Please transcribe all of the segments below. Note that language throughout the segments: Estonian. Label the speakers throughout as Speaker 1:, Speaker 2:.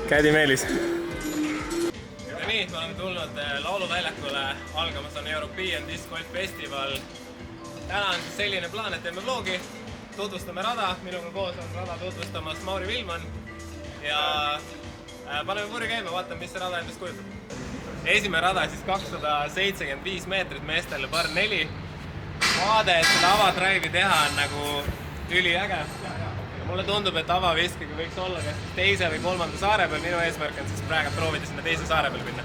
Speaker 1: Kädi Meelis.
Speaker 2: Ja nii, me oleme tulnud lauluväljakule, algamas on European Disc Golf Festival. Täna on selline plaan, et teeme vlogi, tutvustame rada, minuga koos on rada tutvustamas Mauri Villman ja paneme puri käima, vaatame, mis see rada endast kujutab. Esimene rada siis 275 meetrit meestele par 4. Vaade, et seda avadraivi teha on nagu üliäge. Mulle tundub, et avaviskega võiks olla kas teise või kolmanda saare peal. Minu eesmärk on siis praegu proovida sinna teise saare peal minna.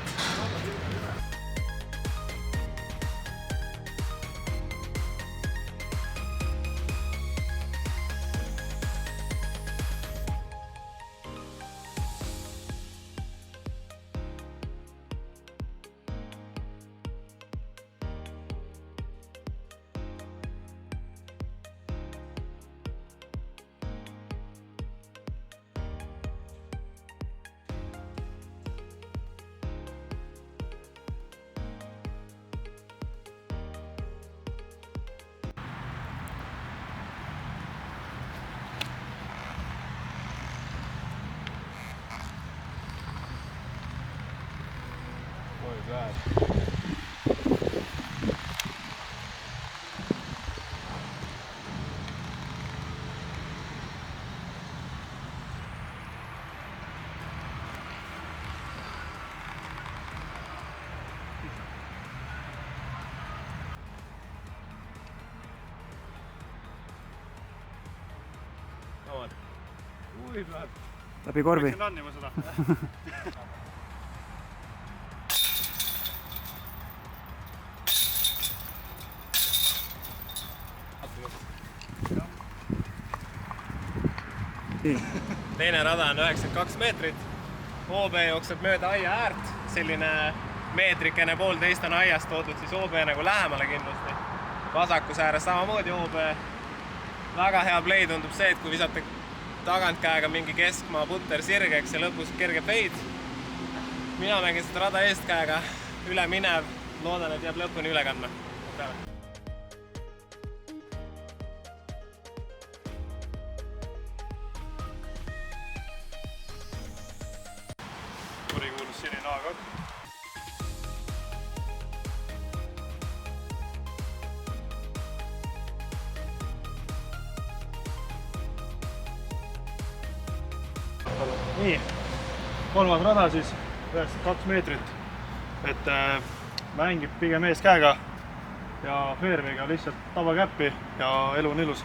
Speaker 3: Läbi korvi.
Speaker 2: Teine rada on 92 meetrit. OB jookseb mööda aia äärt. Selline meetrikene 1,5 on aiast toodud siis OB nagu lähemale kindlasti. Vasakus ääres samamoodi OB. Väga hea play tundub see, et kui visata tagantkäega mingi keskmaa putter sirgeks ja lõpus kerge fade. Mina mängin seda rada eestkäega üle minev. Loodan, et jääb lõpuni üle kandma.
Speaker 4: Kurikuulus sinine A2. Nii, kolmas rada siis, 92 meetrit, et mängib pigem eeskäega ja fairway'ga lihtsalt tavakäppi ja elu on ilus.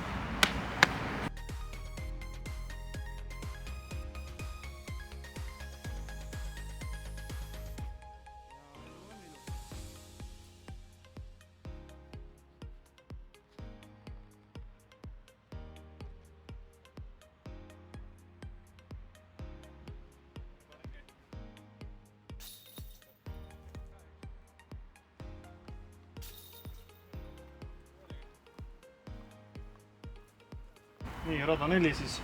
Speaker 4: Nii, rada 4 siis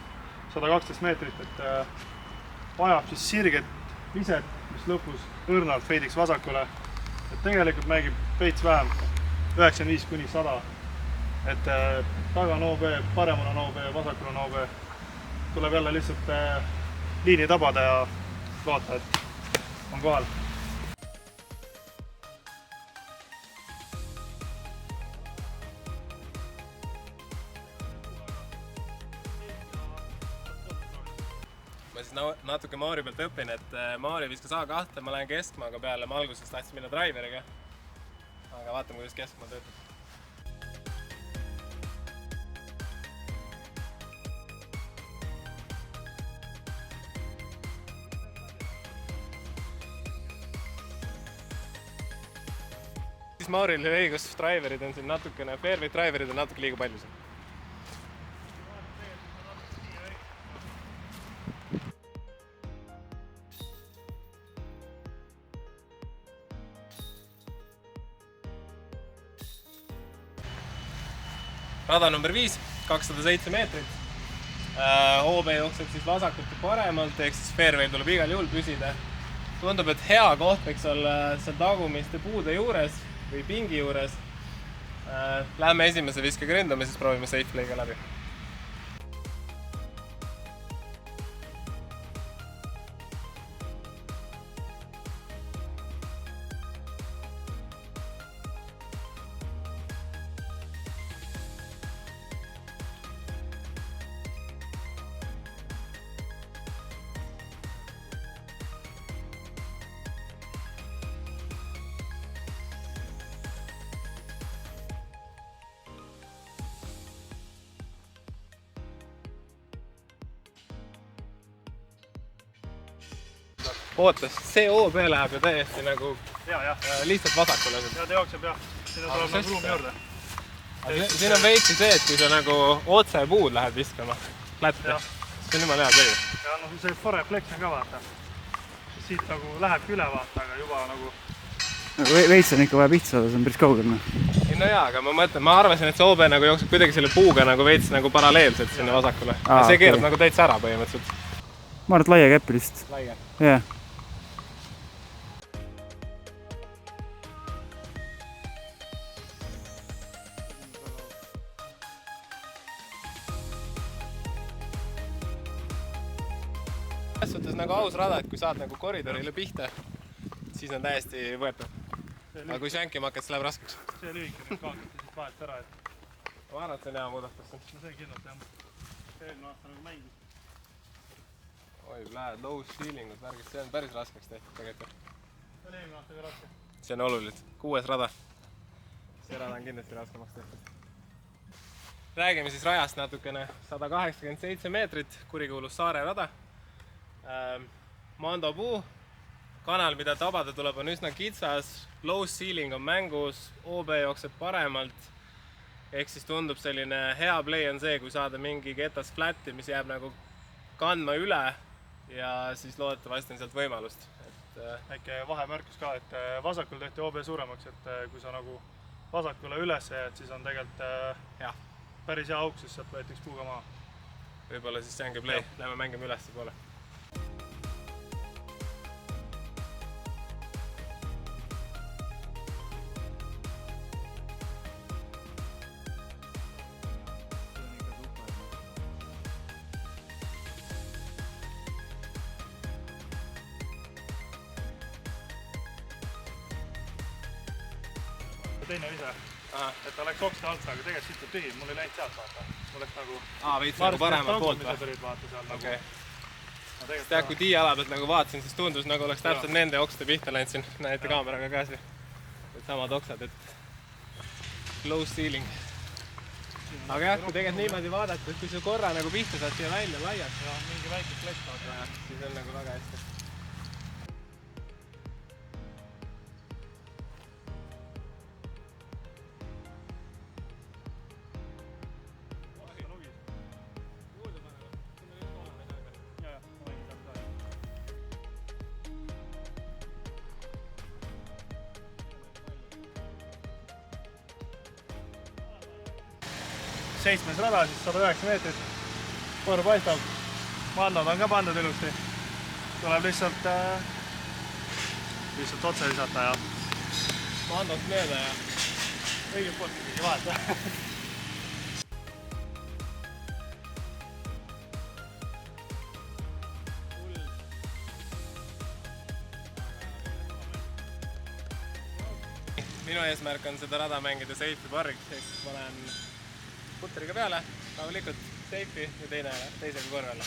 Speaker 4: 112 meetrit, et vajab siis sirget viset, mis lõpus õrnalt feidiks vasakule. Et tegelikult mängib veits vähem, 95–100. Et taga on OB, paremal on OB, vasakul on OB. Tuleb jälle lihtsalt liini tabada ja loota, et on kohal.
Speaker 2: Ma siis natuke Maari pealt õpin, et Maari viskas A2, ma lähen keskmaaga peale, ma alguses tahtsin minna driveriga. Aga vaatame, kuidas keskmaa töötab. Siis Maaril oli õigus, driverid on siin natukene, fairway driverid on natuke liiga palju siin. Rada number 5, 207 meetrit. OB jookseb siis vasakult ja paremalt, ehk siis fairway tuleb igal juhul püsida. Tundub, et hea koht võiks olla seal tagumiste puude juures või pingi juures. Läheme esimese viskega ründame, siis proovime safe play'ga läbi. ootas, see OB läheb ju täiesti nagu
Speaker 4: ja.
Speaker 2: lihtsalt vasakule.
Speaker 4: Ja ta jookseb jah, sinna tuleb nagu ruumi juurde.
Speaker 2: Siin on veitsi see, et kui sa nagu otse puud lähed viskama lätte, see on jumala hea play.
Speaker 4: Ja no see fore flex on ka vaata. Siit nagu lähebki üle vaata, aga juba nagu...
Speaker 3: Veits on ikka vaja pihta saada, see on päris kaugel.
Speaker 2: Ei no jaa, aga ma arvasin, et see OB nagu jookseb kuidagi selle puuga nagu veits nagu paralleelselt sinna vasakule. Ja see keerab nagu täitsa ära põhimõtteliselt.
Speaker 3: Ma arvan, et laia käppi lihtsalt.
Speaker 2: Laia?
Speaker 3: Jah.
Speaker 2: Selles suhtes nagu aus rada, et kui saad nagu koridorile pihta, siis on täiesti võetav. Aga kui sänkima hakkad, siis läheb raskeks.
Speaker 4: See lühike nüüd kaotati siit vahelt ära, et...
Speaker 2: Ma arvan, et see on hea muudatus.
Speaker 4: No see kindlalt jah. Eelmine aasta nagu mängis.
Speaker 2: Oi, lähed low ceiling'ud värgis, see on päris raskeks tehtud tegelikult.
Speaker 4: See on eelmine aasta ka raske.
Speaker 2: See on oluliselt. 6. rada. See rada on kindlasti raskemaks tehtud. Räägime siis rajast natukene. 187 meetrit, kurikuulus Saare rada. Mando puu. Kanal, mida tabada tuleb, on üsna kitsas, low ceiling on mängus, OB jookseb paremalt, ehk siis tundub selline hea play on see, kui saada mingi ketas flatti, mis jääb nagu kandma üle ja siis loodetavasti on sealt võimalust.
Speaker 4: Äike vahemärkus ka, et vasakul tehti OB suuremaks, et kui sa nagu vasakule üles jääd, siis on tegelikult päris hea auk, siis sealt võetakse puuga maa.
Speaker 2: Võib-olla siis see ongi play, lähme mängime ülesse poole.
Speaker 4: Teine vise, et ta läks okste alt, aga tegelikult siit tühi, mul ei läinud sealt vaata. Mul läks nagu...
Speaker 2: veits nagu paremalt poolt
Speaker 4: või?
Speaker 2: Okei. Tead, kui tiiala pealt nagu vaatasin, siis tundus nagu oleks täpselt nende okste pihta läinud siin, näete kaameraga käes. Et samad oksad, et low ceiling. Aga jah, kui tegelikult niimoodi vaadata, et kui sa korra nagu pihta saad siia välja laialt,
Speaker 4: mingi väike flex vaata,
Speaker 2: siis on nagu väga hästi.
Speaker 4: Seitsmes rada, siis 109 meetrit. Koor paistab. Mandod on ka pandud ilusti. Tuleb lihtsalt otse visata ja...
Speaker 2: Mandot mööda ja...
Speaker 4: Õigem poolt ikkagi vaata.
Speaker 2: Minu eesmärk on seda rada mängida safety parriks, ehk ma lähen putriga peale, rahulikult safety ja teisega korvale.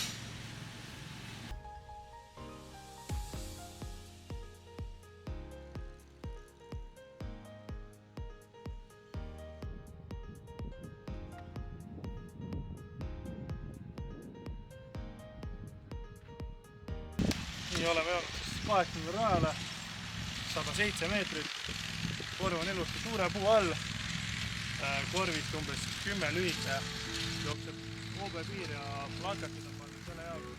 Speaker 4: Nii oleme jõudnud 8. rajale, 107 meetrit, korv on ilusti suure puu all, korvist umbes 10 lühike, jookseb OB piir ja plankatid on pandud selle jaoks,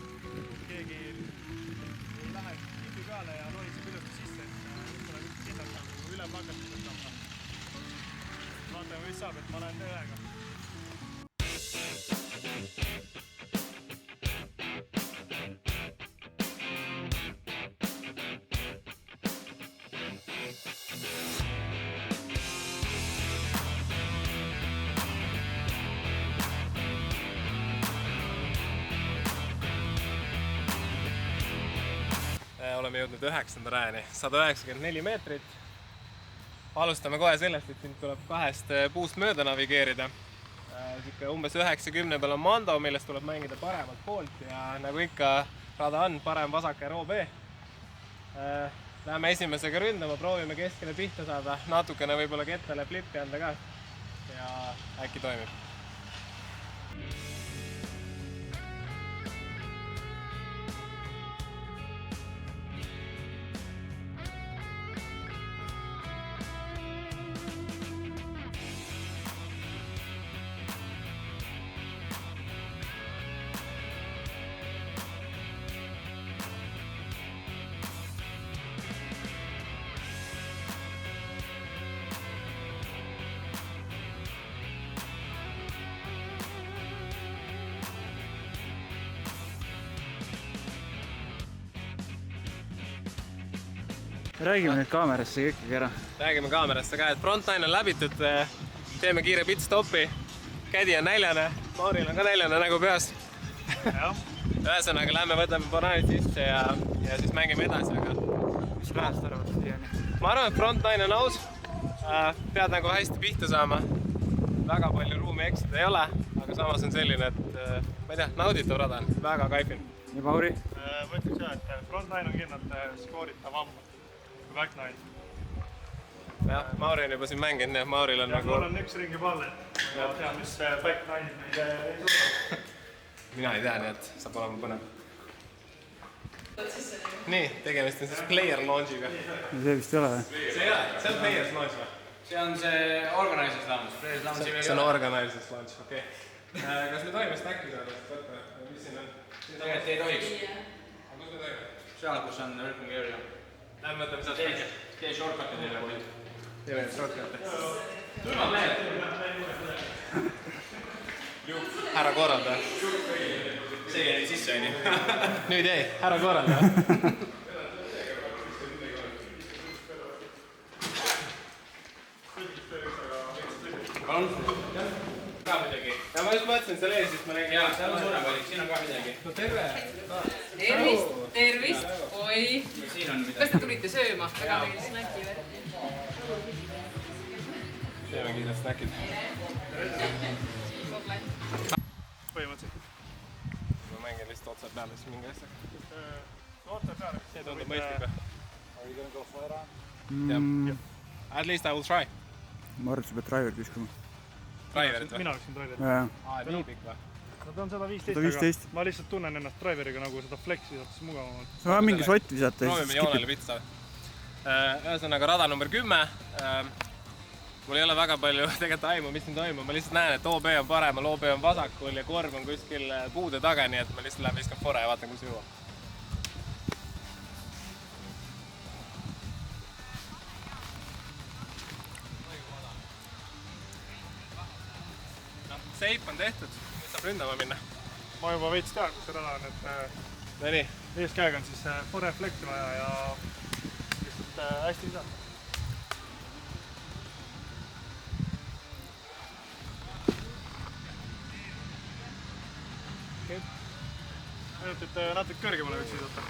Speaker 4: keegi ei lähe kipi peale ja lohiseb ilusti sisse, et tuleb üks kindlalt nagu üle plankatid saama. Vaatame, mis saab, et ma lähen ühega.
Speaker 2: Oleme jõudnud 9. rajani, 194 meetrit. Alustame kohe sellest, et siin tuleb 2 puust mööda navigeerida. Umbes 90 peal on Mando, millest tuleb mängida paremalt poolt ja nagu ikka rada on parem vasak ja OB. Läheme esimesega ründama, proovime keskele pihta saada, natukene võib-olla kettale flippi anda ka ja äkki toimib.
Speaker 3: räägime nüüd kaamerasse ikkagi ära.
Speaker 2: Räägime kaamerasse ka, et frontline on läbitud, teeme kiire pitstopi, kädi on näljane, Mauril on ka näljane nägu peas. Ühesõnaga, lähme võtame banaanid sisse ja siis mängime edasi, aga
Speaker 3: mis lähest arvad siiani?
Speaker 2: ma arvan, et frontline on aus, pead nagu hästi pihta saama, väga palju ruumi eksida ei ole, aga samas on selline, et ma ei tea, nauditav rada on, väga kaifin.
Speaker 3: Ja Mauri?
Speaker 4: Ma ütleks jah, et frontline on kindlalt skooritavam kui backline.
Speaker 2: Jah, Mauri on juba siin mänginud, nii et Mauril on nagu...
Speaker 4: Mul on üks ringi pall, et ma tean, mis backline meid ei suuda.
Speaker 2: Mina ei tea, nii et saab olema põnev. Nii, tegemist on siis player launchiga.
Speaker 3: See vist ei ole või?
Speaker 2: See ei ole, see on players launch või?
Speaker 1: See on see organizers launch, players launchi veel
Speaker 2: See on organizers launch, okei. Kas me tohime stackida võtta? Mis siin on?
Speaker 1: Tegelikult ei tohiks.
Speaker 2: Aga kus me tohime?
Speaker 1: Seal, kus on working area.
Speaker 2: Lähme võtame sealt stackida.
Speaker 1: Tee shortcut'i teile või?
Speaker 2: Teeme nüüd shortcut'i.
Speaker 1: Tulma mehed!
Speaker 2: Ära korralda.
Speaker 1: See jäi nüüd sisse, on.
Speaker 2: Nüüd jäi, ära korralda.
Speaker 1: Palun?
Speaker 2: Ka midagi. Ja ma just mõtlesin, seal ees, siis ma nägin.
Speaker 1: Jaa, seal on suurem valik, siin on ka midagi.
Speaker 2: No terve.
Speaker 5: Tervist, tervist, oi.
Speaker 1: Siin on midagi.
Speaker 5: Kas te tulite sööma? Väga meil snäki võrki.
Speaker 2: Teeme kiirelt snackid.
Speaker 4: Põhimõtteliselt.
Speaker 2: Ma mängin lihtsalt otsa peale, siis mingi asja.
Speaker 4: Otsa peale.
Speaker 2: See tundub mõistlik või? At least I will try.
Speaker 3: Ma arvan, et sa pead driverit viskama.
Speaker 2: Driverit või?
Speaker 4: Mina läksin driverit.
Speaker 2: Nii pikk või?
Speaker 4: Nad on 115,
Speaker 3: 115.
Speaker 4: aga ma lihtsalt tunnen ennast driveriga nagu seda flex visates mugavamalt.
Speaker 3: Sa võid mingi sott visata ja
Speaker 2: Proovime
Speaker 3: siis
Speaker 2: joonele
Speaker 3: skipid.
Speaker 2: pitsa. Ühesõnaga rada number 10. Mul ei ole väga palju tegelikult aimu, mis siin toimub. Ma lihtsalt näen, et OB on paremal, OB on vasakul ja korv on kuskil puude taga, nii et ma lihtsalt lähen viskan fore ja vaatan, kus jõuab. Seip on tehtud, nüüd saab ründama minna.
Speaker 4: Ma juba veits tean, kus see rada on, et
Speaker 2: No nii,
Speaker 4: eeskäega on siis fore flekti vaja ja lihtsalt hästi visata. Ainult, et natuke kõrgemale võiks visata.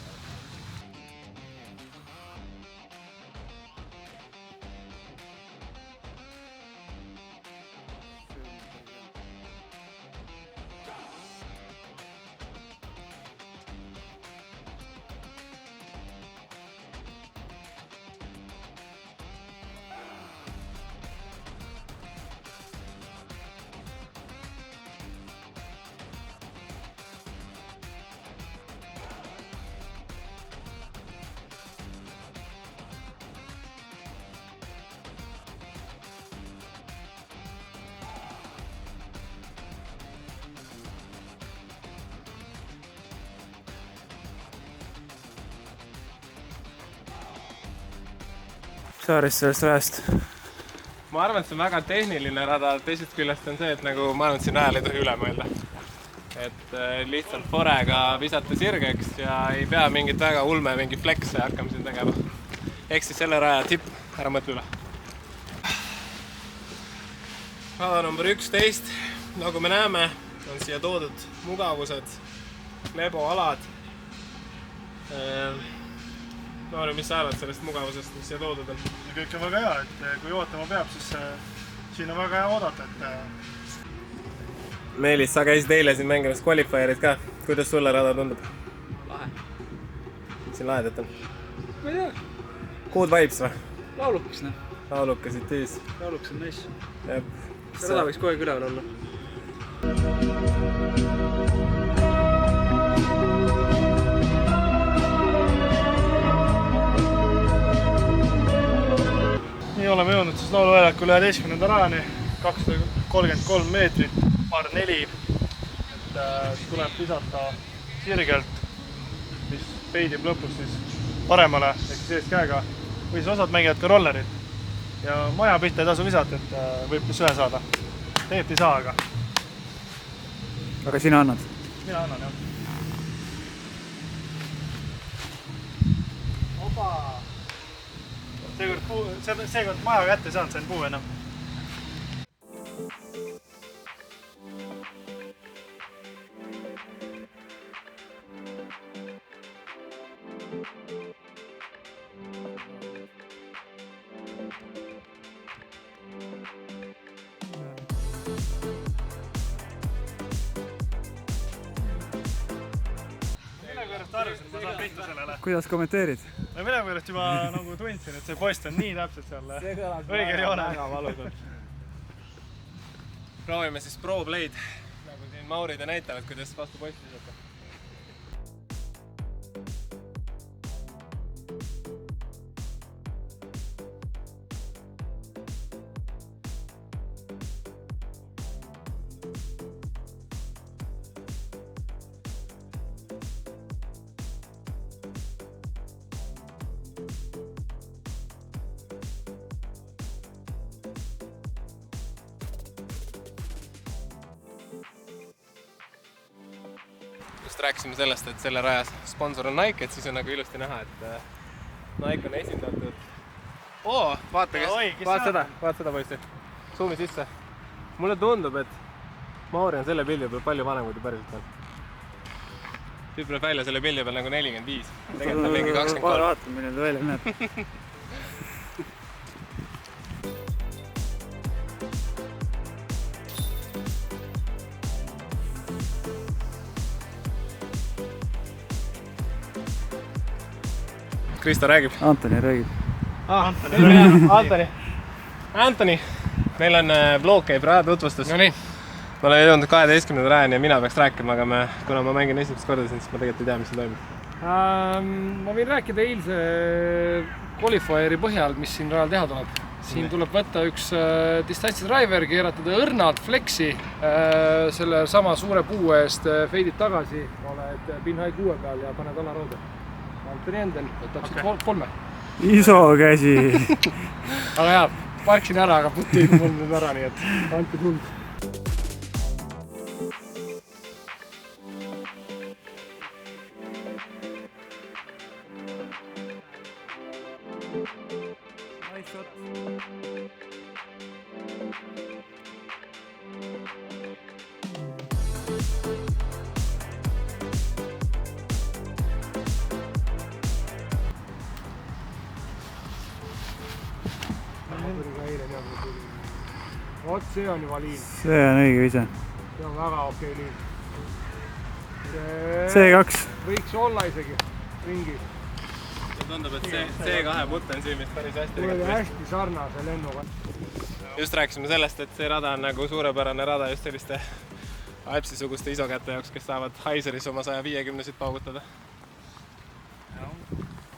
Speaker 3: Saarest sellest rajast.
Speaker 2: ma arvan, et see on väga tehniline rada, teisest küljest on see, et nagu ma arvan, et siin ajal ei tohi üle mõelda. Et lihtsalt forega visata sirgeks ja ei pea mingit väga ulme, mingi flex'e hakkame siin tegema. Ehk siis selle raja tipp, ära mõtle üle. Rada number 11, nagu me näeme, on siia toodud mugavused, leboalad. Mauri, mis sa arvad sellest mugavusest, mis siia toodud on?
Speaker 4: Kõik on väga hea, et kui ootama peab, siis siin on väga hea oodata, et...
Speaker 2: Meelis, sa käisid eile siin mängimas qualifierit ka. Kuidas sulle rada tundub?
Speaker 1: Lahe.
Speaker 2: Siin lahedat on?
Speaker 1: Ma ei tea.
Speaker 2: Good vibes või?
Speaker 1: Laulukas, noh.
Speaker 2: Laulukas siit tiis.
Speaker 1: Laulukas on nice.
Speaker 2: Jep.
Speaker 1: See rada võiks kogu aeg üleval olla.
Speaker 4: Nii oleme jõudnud siis lauluväljakul 11. rajani, 233 meetrit, par 4. Et tuleb visata sirgelt, mis peidib lõpus siis paremale, ehk siis eest käega. Või siis osad mängivad ka rollerit. Ja maja pihta ei tasu visata, et võib plus ühe saada. Tegelikult ei saa, aga...
Speaker 3: Aga sina annad?
Speaker 4: Mina annan, jah. Opa! seekord maja kätte saanud, sain puu enam. Ma saan pihta sellele.
Speaker 3: Kuidas kommenteerid?
Speaker 4: Mille pärast juba nagu tundsin, et see post on nii täpselt seal õigel joonel.
Speaker 2: Proovime siis Pro Blade, nagu siin Maurid näitavad, kuidas vastu posti visata. Just rääkisime sellest, et selle rajas sponsor on Nike, et siis on nagu ilusti näha, et Nike on esindatud. Vaata seda poissi. Zoomi sisse. Mulle tundub, et Mauri on selle pildi peal palju vanem, kui ta päriselt on. Tüüp tuleb välja selle pildi peal nagu 45. Tegelikult on mingi 23.
Speaker 3: Vaata, milline ta välja näeb.
Speaker 2: Kristo räägib.
Speaker 3: Antoni räägib.
Speaker 2: Antoni. Meil on vlog käib raja tutvustus. No nii. Ma olen jõudnud 12. rajani ja mina peaks rääkima, aga kuna ma mängin esimest korda siin, siis ma tegelikult ei tea, mis siin toimub.
Speaker 1: Ma võin rääkida eilse qualifieri põhjal, mis siin rajal teha tuleb. Siin tuleb võtta üks distantsi driver, keerata ta õrnalt flexi, selle sama suure puu eest feidid tagasi, oled pin high 6 peal ja paned alarooda. Antoni endel võtab siit 3.
Speaker 3: Iso käsi.
Speaker 1: Aga jah, parksin ära, aga putti ei tulnud ära, nii et andke tuld. Vot see on juba liin.
Speaker 3: See on õige vise.
Speaker 1: See on väga okei liin.
Speaker 3: C2.
Speaker 1: Võiks olla isegi ringi.
Speaker 2: Tundub, et C2 putt on siin vist päris hästi.
Speaker 1: Mul oli hästi sarnase lennuga.
Speaker 2: Just rääkisime sellest, et see rada on nagu suurepärane rada just selliste Alpsi-suguste isokäte jaoks, kes saavad Heiseris oma 150-sid paugutada.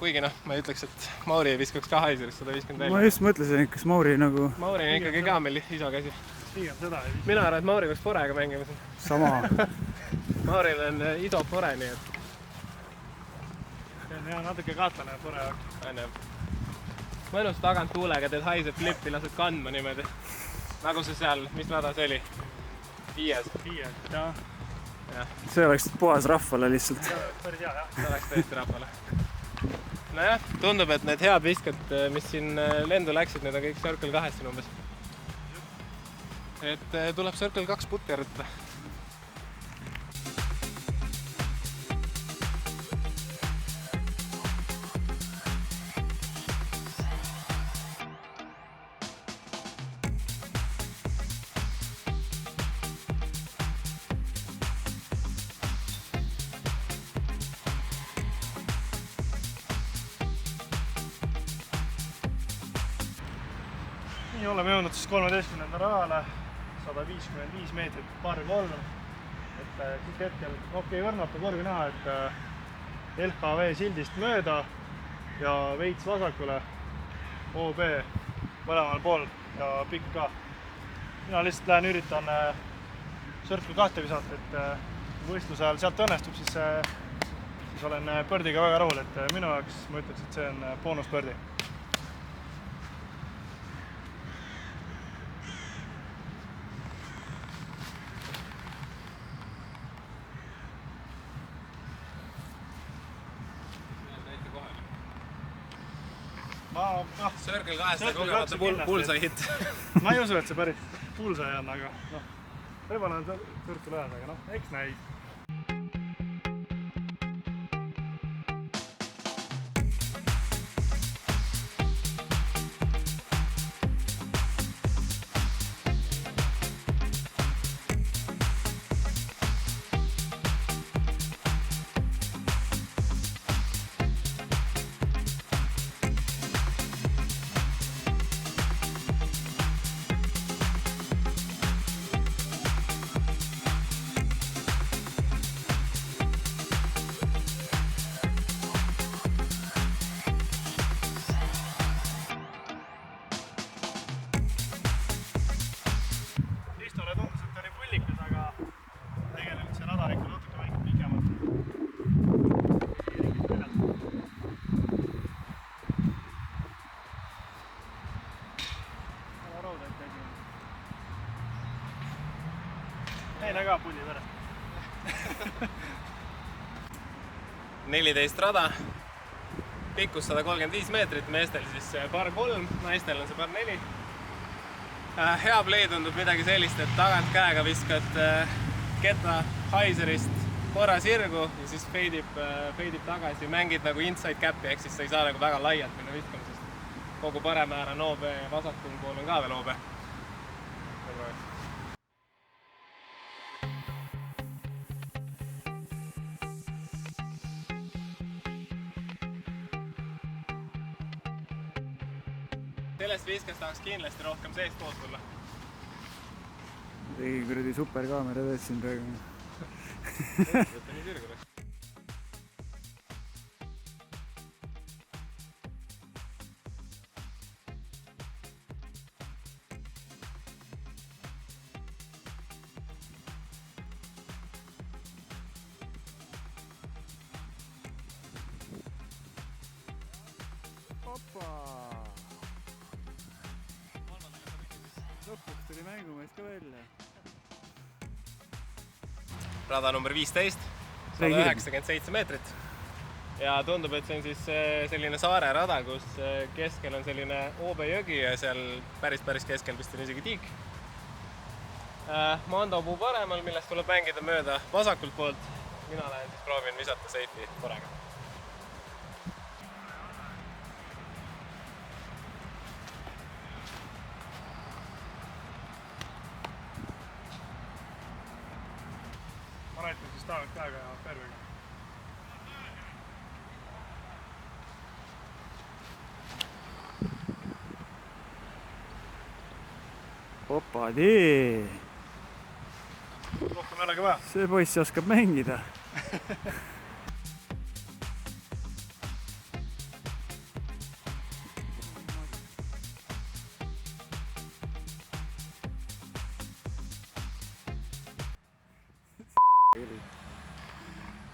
Speaker 2: Kuigi ma ei ütleks, et Mauri ei viskaks ka Heiseris 150 välja.
Speaker 3: Ma just mõtlesin, kas Mauri nagu...
Speaker 2: Mauri on ikkagi ka meil iso käsi. Mina arvan, et Mauri peaks forega mängima siin.
Speaker 3: Sama.
Speaker 2: Mauril on iso fore, nii et...
Speaker 4: See on hea natuke kaatlane fore jaoks.
Speaker 2: Mõnus tagant tuulega teed Heise flippi, lased kandma niimoodi. Nagu see seal, mis rada see oli? 5.
Speaker 4: jah.
Speaker 3: See oleks puhas rahvale lihtsalt.
Speaker 4: Päris hea, jah.
Speaker 2: See oleks tõesti rahvale. Nojah, tundub, et need head viskad, mis siin lendu läksid, need on kõik Circle 2 siin umbes. Et tuleb Circle 2 putti arvutada.
Speaker 4: Nii oleme jõudnud siis 13. rajale, 155 meetrit, par 3. Et siit hetkel, okei, õrnalt on korgi näha, et LHV sildist mööda ja veits vasakule OB mõlemal pool ja pikk ka. Mina lihtsalt lähen üritan Circle 2 visata, et võistluse ajal sealt õnnestub, siis olen birdiga väga rahul, et minu jaoks ma ütleks, et see on boonusbirdi.
Speaker 2: Circle 2-st
Speaker 4: Circle
Speaker 2: kogemata
Speaker 4: 2 kindlasti.
Speaker 2: bullseye hit.
Speaker 4: ma ei usu, et see päris bullseye on, aga noh, võib-olla on Circle 1-s, aga noh, eks näis. Istule tundus, et oli pullikas, aga tegelikult see rada ikka natuke väike pikemalt. Väga roodaid tegin. Neile ka pulli pärast.
Speaker 2: 14 rada, pikkus 135 meetrit, meestel siis bar 3, naistel on see bar 4. Hea play tundub midagi sellist, et tagant käega viskad ketta Heiserist korra sirgu ja siis feidib tagasi, mängid nagu inside cap'i, ehk siis sa ei saa nagu väga laialt minna viskamisest. Kogu parem äär on OB ja vasakul pool on ka veel OB. Sellest viskast tahaks kindlasti rohkem seest poolt tulla.
Speaker 3: tegi kuradi superkaamera teed siin praegu.
Speaker 2: Võtta nii sirgu läks.
Speaker 3: Opa! Lõpuks tuli mängumees ka välja.
Speaker 2: Rada number 15, 197 meetrit. Ja tundub, et see on siis selline saare rada, kus keskel on selline OB jõgi ja seal päris keskel vist on isegi tiik. Mando puu paremal, millest tuleb mängida mööda vasakult poolt. Mina lähen siis proovin visata safe'i korraga.
Speaker 4: Ma näitan siis tagant käega ja perviga.
Speaker 3: Opa tee!
Speaker 4: Rohkem jällegi vaja.
Speaker 3: See poiss oskab mängida.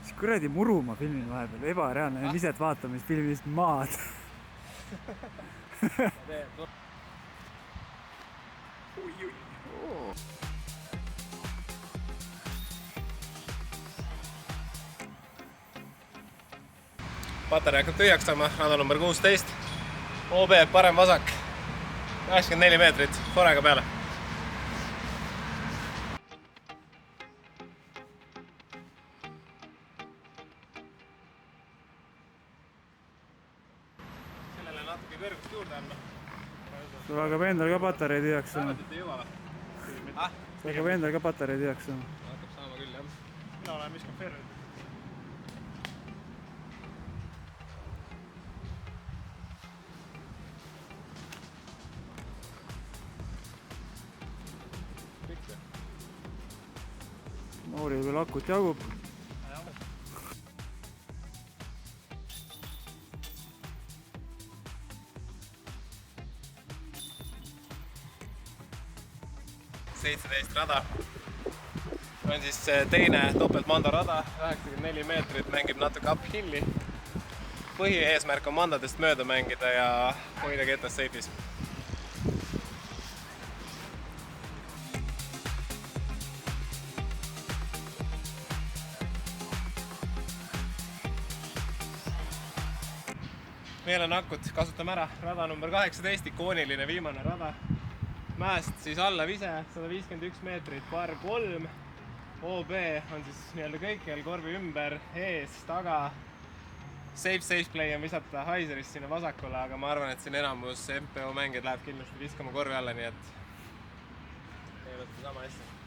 Speaker 3: Siis kuradi muru ma filmin vahepeal, ebareaalne viset vaatama, siis filmin vist maad.
Speaker 2: Patarei hakkab tühjaks saama, rada number 16. OB parem-vasak, 84 meetrit, forega peale. Sellele natuke kõrgust juurde anda.
Speaker 3: sul hakkab endal ka patarei tühjaks saama.
Speaker 2: Arvad, et ei jõua või?
Speaker 3: sul hakkab endal ka patarei tühjaks saama.
Speaker 2: Hakkab saama küll, jah.
Speaker 4: Mina olen viskan pervi.
Speaker 3: Mauril veel akut jagub.
Speaker 2: rada on siis teine topelt Mando rada, 94 meetrit, mängib natuke uphilli. Põhieesmärk on mandadest mööda mängida ja hoida ketast safe'is. meelenakut kasutame ära. Rada number 18, ikooniline viimane rada. Mäest siis alla vise, 151 meetrit, par 3. OB on siis nii-öelda kõikjal korvi ümber, ees, taga. Safe play on visata Heiserist sinna vasakule, aga ma arvan, et siin enamus MPO mängijad läheb kindlasti viskama korvi alla, nii et teeme seda sama hästi.